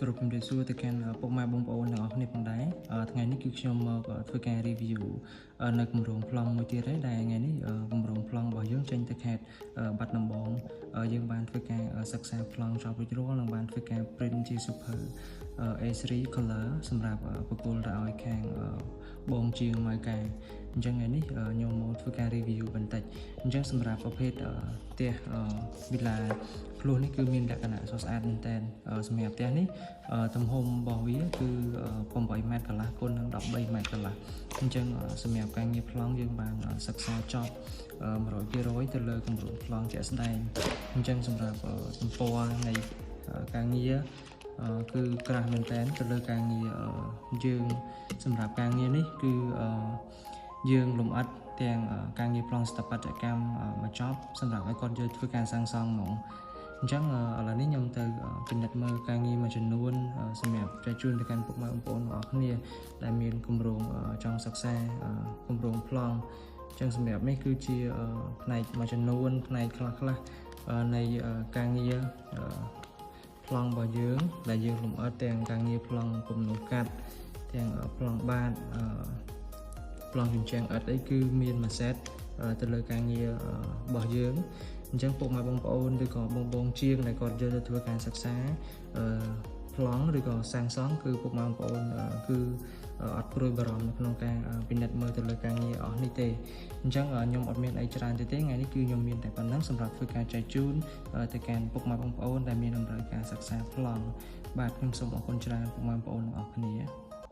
គ្រប់ជំរាបសួរទៅកាន់ពុកម៉ែបងប្អូនទាំងអស់គ្នាផងដែរថ្ងៃនេះគឺខ្ញុំមកធ្វើការ review នៅគម្រោងប្លង់មួយទៀតហើយដែលថ្ងៃនេះគម្រោងប្លង់របស់យើងចេញទៅខេត្តបាត់ដំបងយើងបានធ្វើការសិក្សាប្លង់ចប់រួចរាល់និងបានធ្វើការ print ជា super A3 color សម្រាប់បកគលទៅឲ្យខាងបងជាងម៉ៅកែអញ្ចឹងថ្ងៃនេះខ្ញុំមកធ្វើការ review បន្តិចអញ្ចឹងសម្រាប់ប្រភេទផ្ទះ villa ផ្លោះនេះគឺមានលក្ខណៈស្រស់ស្អាតមែនតើសម្រាប់ផ្ទះនេះទំហំរបស់វាគឺ8ម៉ែត្រកន្លះគុណនឹង13ម៉ែត្រកន្លះអញ្ចឹងសម្រាប់ការងារប្លង់យើងបានសិក្សាចប់ 100% ទៅលើគម្រោងប្លង់ជាក់ស្ដែងអញ្ចឹងសម្រាប់សម្ព័ន្ធនៃការងារគឺក្រាស់មែនតើទៅលើការងារយើងសម្រាប់ការងារនេះគឺយើងលម្អិតទាំងការងារប្លង់ស្ថាបត្យកម្មមកចប់សម្រាប់ឲ្យគាត់យកធ្វើការសាងសង់ហ្មងអញ្ចឹងឥឡូវនេះខ្ញុំទៅពិនិត្យមើលការងារមួយចំនួនសម្រាប់ចែកជូនទៅកាន់ពុកម៉ែបងប្អូនទាំងអស់គ្នាដែលមានគម្រោងចង់សិក្សាគម្រោងប្លង់អញ្ចឹងសម្រាប់នេះគឺជាផ្នែកមួយចំនួនផ្នែកខ្លះនៃការងារប្លង់របស់យើងដែលយើងលម្អិតទាំងការងារប្លង់គំនូសកាត់ទាំងប្លង់បាតប្លង់ជញ្ជាំងឥដ្ឋអីគឺមានមួយសេតទៅលើការងាររបស់យើងអញ្ចឹងពុកម៉ែបងប្អូនឬក៏បងជាងដែលគាត់យកទៅធ្វើការសិក្សាប្លង់ឬក៏សាងសង់គឺពុកម៉ែបងប្អូនគឺអត់ព្រួយបារម្ភនៅក្នុងការពិនិត្យមើលទៅលើការងារអស់នេះទេអញ្ចឹងខ្ញុំអត់មានអីច្រើនទេថ្ងៃនេះគឺខ្ញុំមានតែប៉ុណ្ណឹងសម្រាប់ធ្វើការចែកជូនទៅកាន់ពុកម៉ែបងប្អូនដែលមានតម្រូវការសិក្សាប្លង់បាទខ្ញុំសូមអរគុណច្រើនពុកម៉ែបងប្អូនទាំងអស់គ្នា